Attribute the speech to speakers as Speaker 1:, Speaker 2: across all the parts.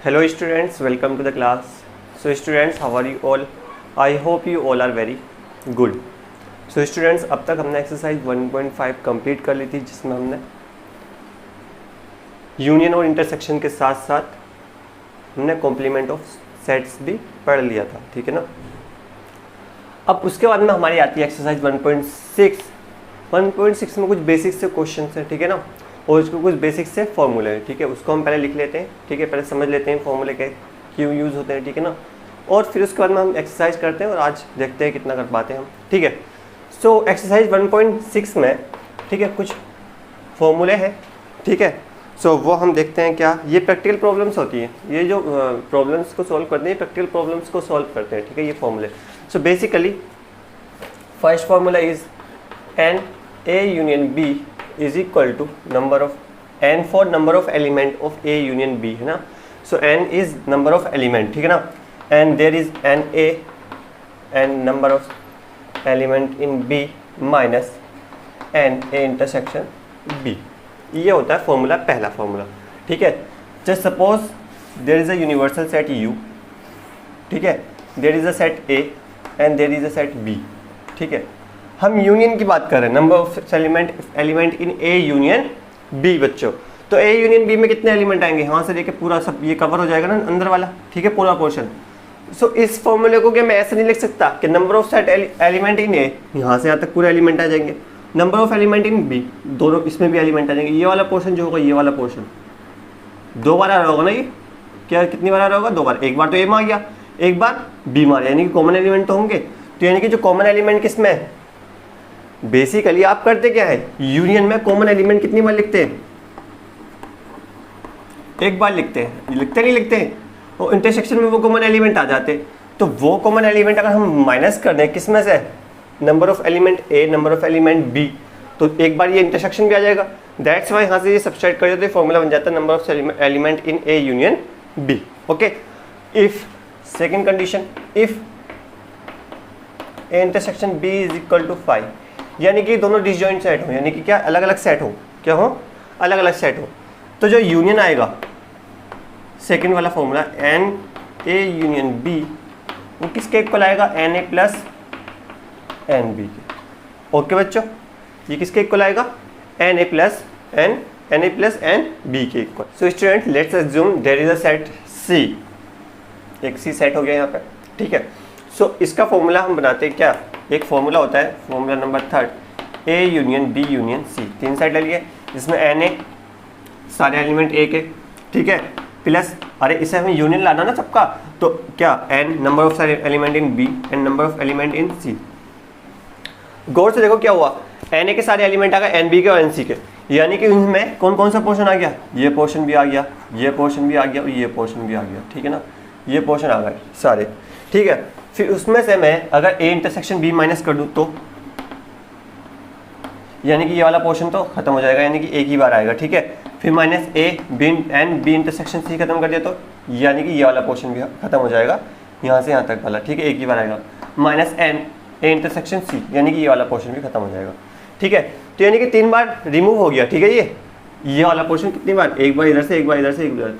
Speaker 1: Hello students, welcome to the class. So students, how are you all? I hope you all are very good. So students, अब तक हमने exercise 1.5 complete कर ली थी, जिसमें हमने union और इंटरसेक्शन के साथ साथ हमने कॉम्प्लीमेंट ऑफ सेट्स भी पढ़ लिया था, ठीक है ना। अब उसके बाद में हमारी आती है एक्सरसाइज 1.6। 1.6 में कुछ बेसिक से क्वेश्चन है, ठीक है ना, और उसको कुछ बेसिक से फॉर्मूले हैं, ठीक है। उसको हम पहले लिख लेते हैं, ठीक है, पहले समझ लेते हैं फॉर्मूले के क्यों यूज़ होते हैं, ठीक है ना, और फिर उसके बाद में हम एक्सरसाइज करते हैं और आज देखते हैं कितना कर पाते हैं हम, ठीक है। सो एक्सरसाइज 1.6 में, ठीक है, कुछ फॉर्मूले हैं, ठीक है। सो वो हम देखते हैं क्या, ये प्रैक्टिकल प्रॉब्लम्स होती हैं, ये जो प्रॉब्लम्स को सॉल्व करते हैं प्रैक्टिकल प्रॉब्लम्स को सॉल्व करते हैं, ठीक है, ये फॉर्मूले। So basically first formula is n A union B is equal to number of n for number of element of A union B, है ना। So n is number of element, ठीक है ना, and there is n A and number of element in B minus n A intersection B. ये होता है formula, पहला फॉर्मूला, ठीक है। Just suppose there is a universal set you, ठीक है, there is a set A and there is a set B, ठीक है। हम यूनियन की बात कर रहे हैं, number of element in A union B बच्चों। तो ए यूनियन बी में कितने एलिमेंट आएंगे, यहाँ से लेके पूरा सब ये कवर हो जाएगा ना अंदर वाला, ठीक है, पूरा पोर्शन। सो इस फॉर्मूले को क्या मैं ऐसे नहीं लिख सकता कि number of set element in A, यहाँ से यहाँ तक पूरे एलिमेंट आ जाएंगे, number of element in B, दोनों इसमें भी एलिमेंट आ जाएंगे। ये वाला पोर्शन जो होगा, ये वाला पोर्शन दो बार आ रहा होगा ना, ये क्या कितनी बार आ रहा होगा, दो बार। एक बार तो ए में आ गया, एक बार बी में आ गया, यानी कि कॉमन एलिमेंट तो होंगे। तो यानी कि जो कॉमन एलिमेंट किसमें है, बेसिकली आप करते क्या है, यूनियन में कॉमन एलिमेंट कितनी बार लिखते हैं, एक बार लिखते हैं, लिखते नहीं लिखते हैं, और इंटरसेक्शन में वो कॉमन एलिमेंट आ जाते हैं। तो वो कॉमन एलिमेंट अगर हम माइनस कर दें किसमें से, number of element A number of element B, तो एक बार ये इंटरसेक्शन भी आ जाएगा। दैट्स वाई यहाँ से ये सब्सट्रैक्ट कर देते, फॉर्मूला बन जाता है number of element in A union B. Okay, if second condition, if A intersection B is equal to 5, यानी कि दोनों डिसजॉइंट सेट हो, यानी कि क्या अलग अलग सेट हो, क्या हो, अलग अलग सेट हो। तो जो यूनियन आएगा, सेकंड वाला formula n A union B, वो किसके इक्वल आएगा, n A plus n B के। ओके बच्चों, ये किसके इक्वल आएगा, n A plus n B के equal. So student, let's assume there is a set C, एक सी सेट हो गया यहाँ पे, ठीक है। सो इसका फॉर्मूला हम बनाते हैं क्या, एक फॉर्मूला होता है, formula number 3, A union B union C, तीन सेट ले लिए, जिसमें एन ए सारे एलिमेंट ए के, ठीक है, प्लस अरे इसे हमें यूनियन लाना ना सबका, तो क्या n number of element in B and number of element in C. गौर से देखो क्या हुआ, एन ए के सारे एलिमेंट आ गए, एन बी के और एन सी के, यानी कि उनमें कौन कौन सा पोर्शन आ गया, ये पोर्शन भी आ गया, ये पोर्शन भी आ गया और ये पोर्शन भी आ गया, ठीक है ना, ये पोर्शन आ गए सारे, ठीक है। फिर उसमें से मैं अगर ए इंटरसेक्शन बी माइनस कर दूँ तो यानी कि ये वाला पोर्शन तो खत्म हो जाएगा, यानी कि एक ही बार आएगा, ठीक है। फिर minus A B and B intersection C खत्म कर दिया तो यानी कि ये वाला पोर्शन भी खत्म हो जाएगा, यहाँ से यहाँ तक वाला, ठीक है, एक ही बार आएगा। Minus n A intersection C, यानी कि ये वाला पोर्शन भी खत्म हो जाएगा, ठीक है। तो यानी कि 3 बार रिमूव हो गया, ठीक है। ये वाला पोर्शन कितनी बार, एक बार इधर से, एक बार इधर से, एक बार,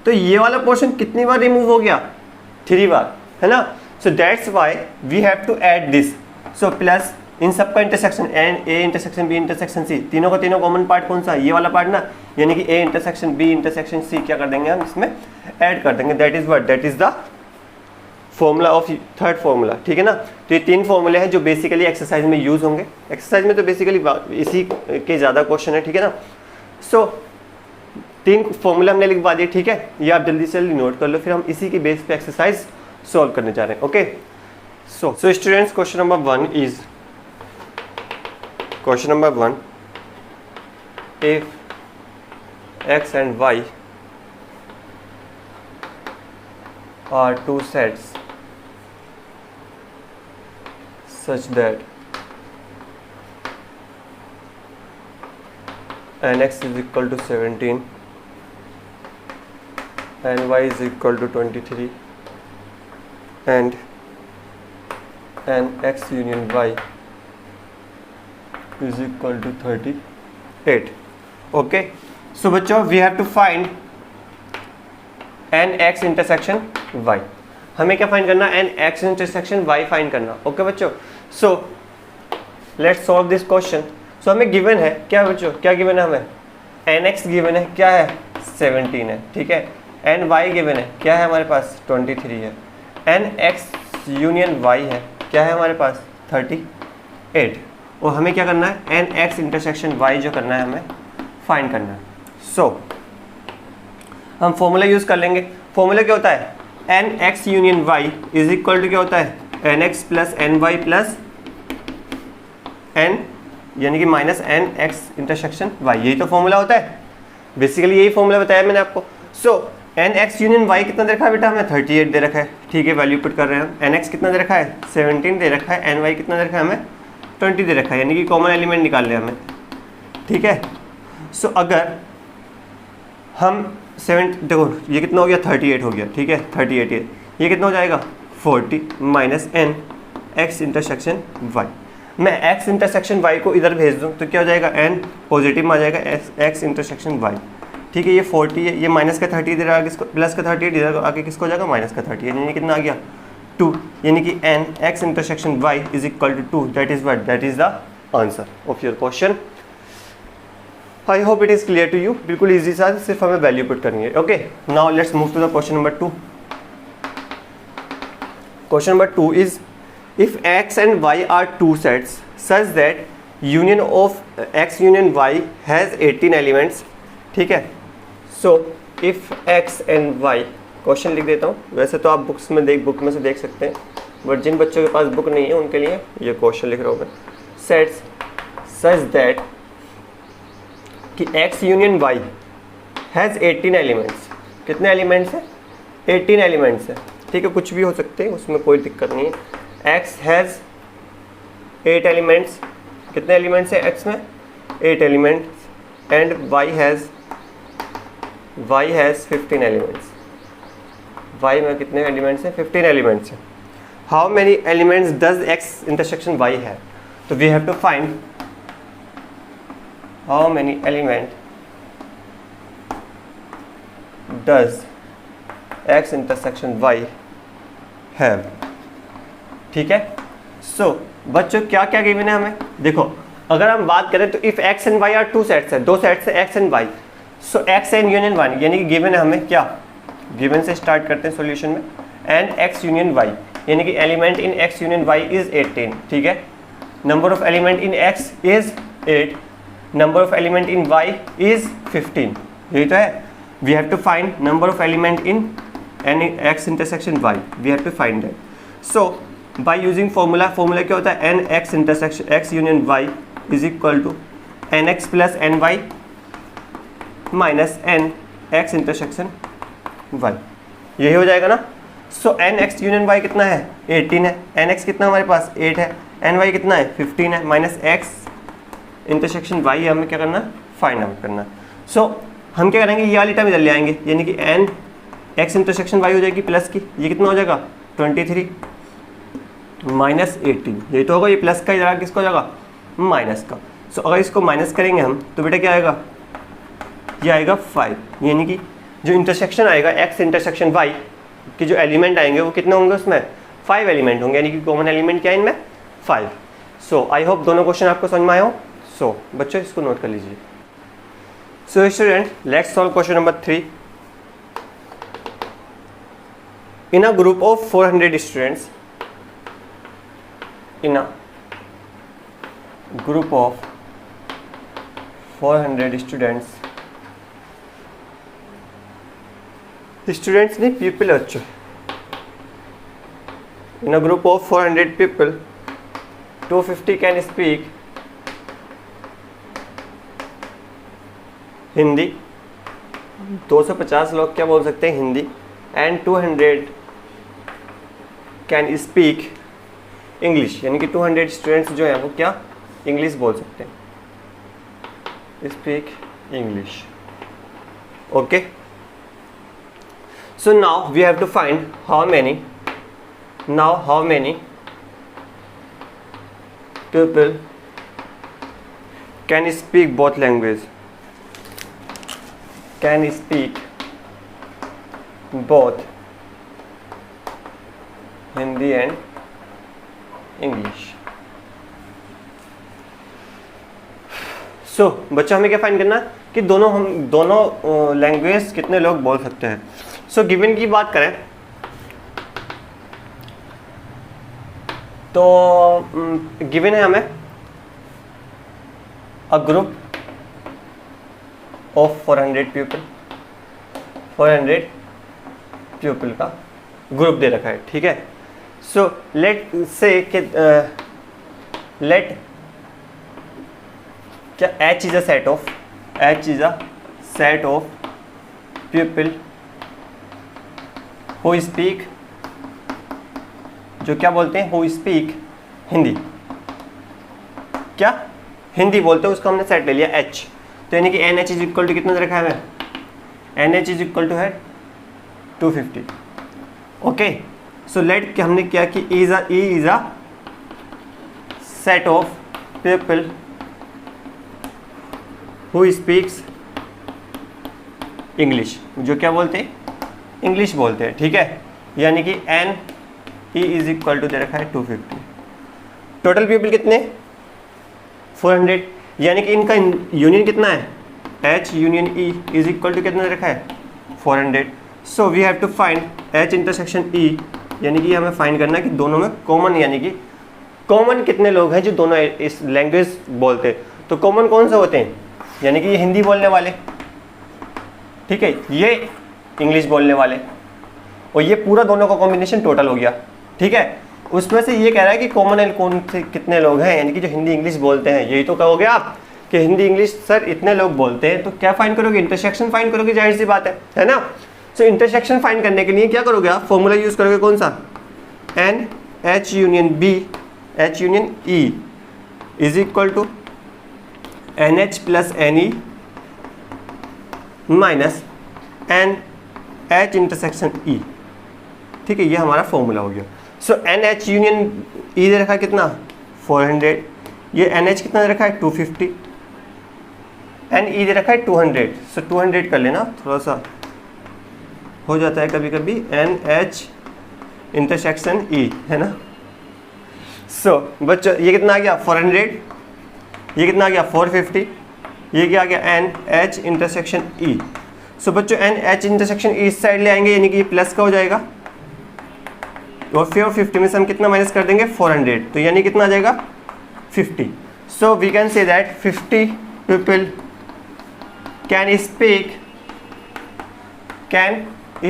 Speaker 1: तो ये वाला पोर्शन कितनी बार रिमूव हो गया, 3 बार, है ना। So that's why we have to add this. So plus इन सबका intersection n A intersection B intersection C, तीनों का तीनों कॉमन पार्ट कौन सा, ये वाला पार्ट ना, यानी कि A intersection B intersection C क्या कर देंगे हम इसमें ऐड कर देंगे। That is what, that is the formula of third formula, ठीक है ना। तो ये 3 फॉर्मूले हैं जो बेसिकली एक्सरसाइज में यूज होंगे। एक्सरसाइज में तो बेसिकली इसी के ज़्यादा क्वेश्चन है, ठीक है ना। सो 3 फॉर्मूला हमने लिखवा दिए, ठीक है, ये आप जल्दी से नोट कर लो, फिर हम इसी के बेस पे एक्सरसाइज सॉल्व करने जा रहे हैं। Okay, so students, question number 1 is, question number 1, if x and y are 2 sets such that n x is equal to 17 and y is equal to 23 and n x union y is equal to 38. Okay, so बच्चों, we have to find n x intersection Y. हमें क्या find करना, n x intersection Y find करना। Okay बच्चों, so let's solve this question. So हमें given है क्या बच्चों, क्या गिवन है हमें, एन एक्स गिवन है, क्या है 17 है, ठीक है। एन वाई गिवन है, क्या है हमारे पास 23 है। एन एक्स यूनियन वाई है, क्या है हमारे पास 38। और हमें क्या करना है, एन एक्स इंटरसेक्शन वाई जो करना है हमें फाइंड करना है। सो हम फॉर्मूला यूज कर लेंगे। फॉर्मूला क्या होता है, n x union y is equal to क्या होता है, n x plus n y plus n, यानी कि minus n x intersection y. यही तो फॉर्मूला होता है, बेसिकली यही फॉर्मूला बताया मैंने आपको। सो एन एक्स यूनियन वाई कितना दे रखा है बेटा, हमें 38 दे रखा है, ठीक है, वैल्यू पुट कर रहे हैं हम। एन एक्स कितना दे रखा है 17 दे रखा है, एन वाई कितना दे रखा है हमें 20 दे रखा है, यानी कि कॉमन एलिमेंट निकाल लिया हमें, ठीक है। सो अगर हम देखो ये कितना हो गया 38 हो गया, ठीक है 38, ये कितना हो जाएगा 40 minus n x intersection y. मैं एक्स इंटरसेक्शन वाई को इधर भेज दूँ तो क्या हो जाएगा, एन पॉजिटिव में आ जाएगा एक्स इंटरसेक्शन वाई, ठीक है। ये 40 है, ये माइनस का 30 इधर आगे किसको, प्लस का 38 इधर आगे किसको हो जाएगा माइनस का 30, यानी कितना आ गया 2, यानी कि n x intersection y is equal to 2। That is what, that is the answer of your question. I hope it is clear to you. बिल्कुल ईजी सा, सिर्फ हमें वैल्यू पुट करनी है। Okay, now let's move to the question number 2। Question number 2 is if x and y are two sets such that union of x union y has 18 elements, ठीक है। so if x and y, question लिख देता हूँ, वैसे तो आप book में से देख सकते हैं, बट जिन बच्चों के पास बुक नहीं है उनके लिए ये क्वेश्चन लिख रहा हूँ मैं। सेट्स सच दैट कि x union y has 18 elements. कितने एलिमेंट्स हैं, 18 एलिमेंट्स हैं, ठीक है, कुछ भी हो सकते हैं, उसमें कोई दिक्कत नहीं है। x has 8 elements. कितने एलिमेंट्स हैं x में, 8 elements. And y has 15 elements. y में कितने एलिमेंट्स हैं, 15 एलिमेंट्स हैं। How many elements does x intersection y है, तो we have to find how many element does x intersection y have, ठीक है। सो बच्चों क्या क्या गिवन है हमें, देखो अगर हम बात करें तो if x and y are two sets है, दो सेट्स है x and y। So x and union y, यानी कि गिवन है हमें क्या, गिवन से स्टार्ट करते हैं सॉल्यूशन में। एंड x यूनियन y, यानी कि element in x union y is 18, ठीक है। Number of element in x is 8, number of element in y is 15, यही तो है। We have to find number of element in x intersection y, we have to find that. So by using formula क्या होता है, n x intersection x union y is equal to n x plus n y minus n x intersection y, यही हो जाएगा ना। So N x union Y कितना है 18 है, एन एक्स कितना हमारे पास 8 है, एन वाई कितना है 15 है, माइनस एक्स इंटरसेक्शन वाई हमें क्या करना है, फाइंड आउट करना। सो हम क्या करेंगे, ये वाली टर्म इधर ले आएंगे, यानी कि एन एक्स इंटरसेक्शन वाई हो जाएगी प्लस की, ये कितना हो जाएगा 23 माइनस 18, ये तो होगा, ये प्लस का इधर किसको हो जाएगा माइनस का। सो अगर इसको माइनस करेंगे हम तो बेटा क्या आएगा, ये आएगा 5, यानी कि जो इंटरसेक्शन आएगा एक्स इंटरसेक्शन वाई के जो एलिमेंट आएंगे वो कितने होंगे, उसमें 5 एलिमेंट होंगे, यानी कि कॉमन एलिमेंट क्या है इनमें 5। सो आई होप दोनों क्वेश्चन आपको समझ में आए हो। सो बच्चों इसको नोट कर लीजिए। सो student let's solve question number 3। In a group of 400 students, in a group of 400 students नहीं people अच्छे, in a group of 400 people 250 can speak Hindi, 250 लोग क्या बोल सकते हैं Hindi, and 200 can speak English, यानी कि 200 स्टूडेंट्स जो है वो क्या इंग्लिश बोल सकते हैं, speak English. Okay, so now we have to find how many people can speak both language, both Hindi and English. सो बच्चों हमें क्या फाइंड करना कि दोनों लैंग्वेज कितने लोग बोल सकते हैं। सो गिवन की बात करें तो गिवन है हमें a group of 400 people, 400 people का ग्रुप दे रखा है, ठीक है। सो लेट से लेट क्या H is a set of people who speak, जो क्या बोलते हैं, हु स्पीक हिंदी, क्या हिंदी बोलते हैं, उसका हमने सेट ले लिया H। तो यानी कि NH इज इक्वल टू कितना दे रखा है हमें, NH इज इक्वल टू है 250। ओके, सो लेट कि हमने क्या कि E is a set of people who speaks English, जो क्या बोलते हैं, इंग्लिश बोलते हैं, ठीक है। यानी कि NE इज इक्वल टू दे रखा है 250। टोटल पीपल कितने, 400, यानी कि इनका यूनियन कितना है, H union E is equal to कितना दे रखा है, 400। So we have to find H intersection E, यानी कि हमें फाइंड करना है कि दोनों में कॉमन, यानी कि कॉमन कितने लोग हैं जो दोनों इस लैंग्वेज बोलते हैं। तो कॉमन कौन से होते हैं, यानी कि ये हिंदी बोलने वाले, ठीक है, ये इंग्लिश बोलने वाले, और ये पूरा दोनों का कॉम्बिनेशन टोटल हो गया, ठीक है। उसमें से ये कह रहा है कि कॉमन कौन से कितने लोग हैं, यानी कि जो हिंदी इंग्लिश बोलते हैं। यही तो कहोगे आप कि हिंदी इंग्लिश सर इतने लोग बोलते हैं, तो क्या फाइंड करोगे, इंटरसेक्शन फाइंड करोगे, जाहिर सी बात है ना। सो इंटरसेक्शन फाइंड करने के लिए क्या करोगे आप, फॉर्मूला यूज करोगे कौन सा, NH union B H union E is equal to NH plus NE minus NH intersection E, ठीक है, ये हमारा फॉर्मूला हो गया। सो NH यूनियन E दे रखा है कितना, 400, ये NH कितना दे रखा है, 250, NE दे रखा है 200। सो 200 कर लेना, थोड़ा सा हो जाता है कभी कभी, NH इंटरसेक्शन E, है ना। सो बच्चों ये कितना आ गया 400, ये कितना आ गया 450, ये क्या आ गया NH इंटरसेक्शन E। सो बच्चों NH इंटरसेक्शन E इस साइड ले आएंगे, यानी कि ये प्लस का हो जाएगा, और फिर 50 में से हम कितना माइनस कर देंगे, 400, तो यानी कितना आ जाएगा 50। So we can say that 50 people can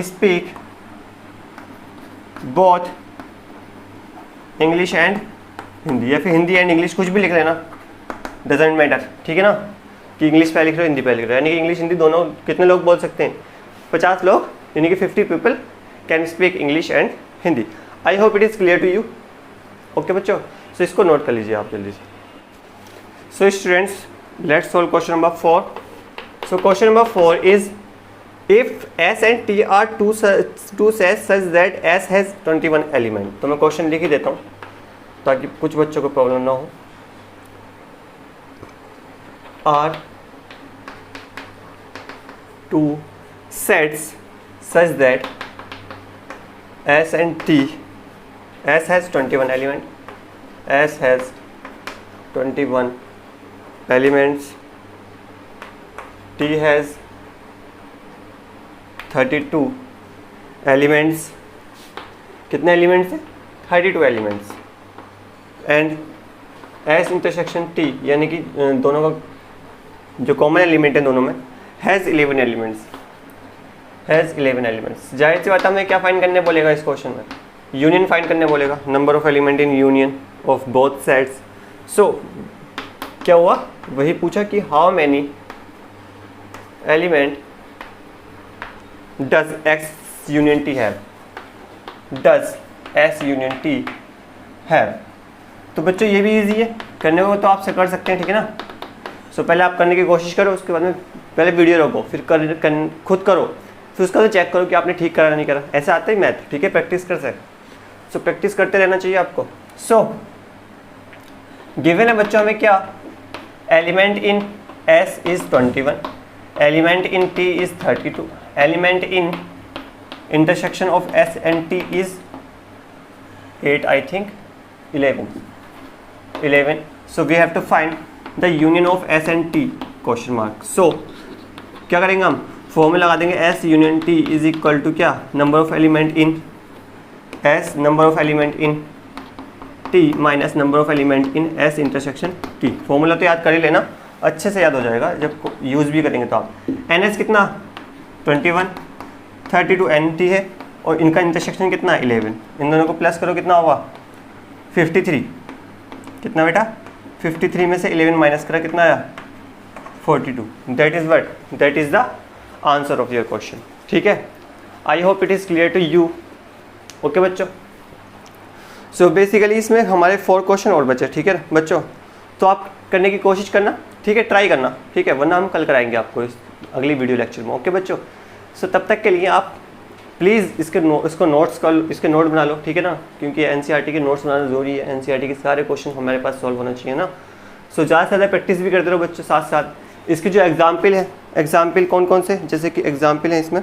Speaker 1: speak both English and Hindi, या फिर हिंदी एंड इंग्लिश, कुछ भी लिख लेना, डजेंट मैटर, ठीक है ना, कि इंग्लिश पहले लिख रहे हो हिंदी पहले लिख रहे हो, यानी कि इंग्लिश हिंदी दोनों कितने लोग बोल सकते हैं, 50 लोग, यानी कि 50 people can speak English and Hindi. I hope it is clear to you. Okay बच्चों, सो इसको नोट कर लीजिए आप जल्दी से। So students let's solve question number 4। So question number 4 is if S and T are two sets such that S has 21 element. तो मैं question लिख ही देता हूँ ताकि कुछ बच्चों को प्रॉब्लम ना हो। Are two sets such that S and T, S has 21 element, S has 21 elements, T has 32 elements, कितने एलिमेंट्स हैं, 32 elements, and S intersection T, यानी कि दोनों का जो कॉमन एलिमेंट है दोनों में, हैज़ 11 एलिमेंट्स, हैज़ 11 एलिमेंट्स। जाहिर सी बात है हमें क्या फाइंड करने बोलेगा इस क्वेश्चन में, यूनियन फाइंड करने बोलेगा, number of element in union of both sets. सो क्या हुआ, वही पूछा कि how many element does X union T have, does S union T have। तो बच्चों ये भी इजी है करने को, तो आपसे कर सकते हैं, ठीक है ना। सो पहले आप करने की कोशिश करो, उसके बाद में पहले वीडियो रोको, फिर खुद करो, फिर उसका तो चेक करो कि आपने ठीक करा नहीं करा, ऐसा आता है मैथ, ठीक है, प्रैक्टिस कर सकते। सो प्रैक्टिस करते रहना चाहिए आपको। सो गिवन है बच्चों हमें क्या, element in S is 21, element in T is 32, element in intersection of S and T is 8, I think 11. So we have to find the union of S and T question mark. So क्या करेंगे हम, formula लगा देंगे S यूनियन T is equal to क्या, number of element in S, number of element in T minus number of element in S intersection T। Formula तो याद कर ही लेना, अच्छे से याद हो जाएगा जब यूज़ भी करेंगे तो आप। NS कितना 21, 32 NT है और इनका इंटरसेक्शन कितना 11, इन दोनों को प्लस करो कितना होगा 53, कितना बेटा 53 में से 11 माइनस करा कितना आया 42। That is what, that is the answer of your question. ठीक है, I hope it is clear to you. Okay बच्चों, सो बेसिकली इसमें हमारे 4 क्वेश्चन और बचे। ठीक है बच्चों, तो आप करने की कोशिश करना, ठीक है, ट्राई करना, ठीक है, वरना हम कल कराएंगे आपको इस अगली वीडियो लेक्चर में। ओके बच्चों, सो तब तक के लिए आप प्लीज़ इसको नोट्स इसके नोट बना लो, ठीक है ना, क्योंकि एनसीईआरटी के नोट्स बनाना ज़रूरी है। एनसीईआरटी के सारे क्वेश्चन हमारे पास सॉल्व होना चाहिए ना। सो ज़्यादा से ज़्यादा प्रैक्टिस भी करते रहो बच्चों, साथ साथ इसकी जो एग्जाम्पल है, एग्जाम्पल कौन कौन से, जैसे कि एग्जाम्पल है इसमें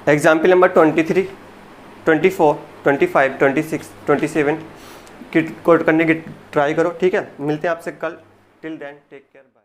Speaker 1: एग्जाम्पल नंबर 23, 24, 25, 26, 27 की कोड करने की ट्राई करो। ठीक है, मिलते हैं आपसे कल। Till then take care, bye.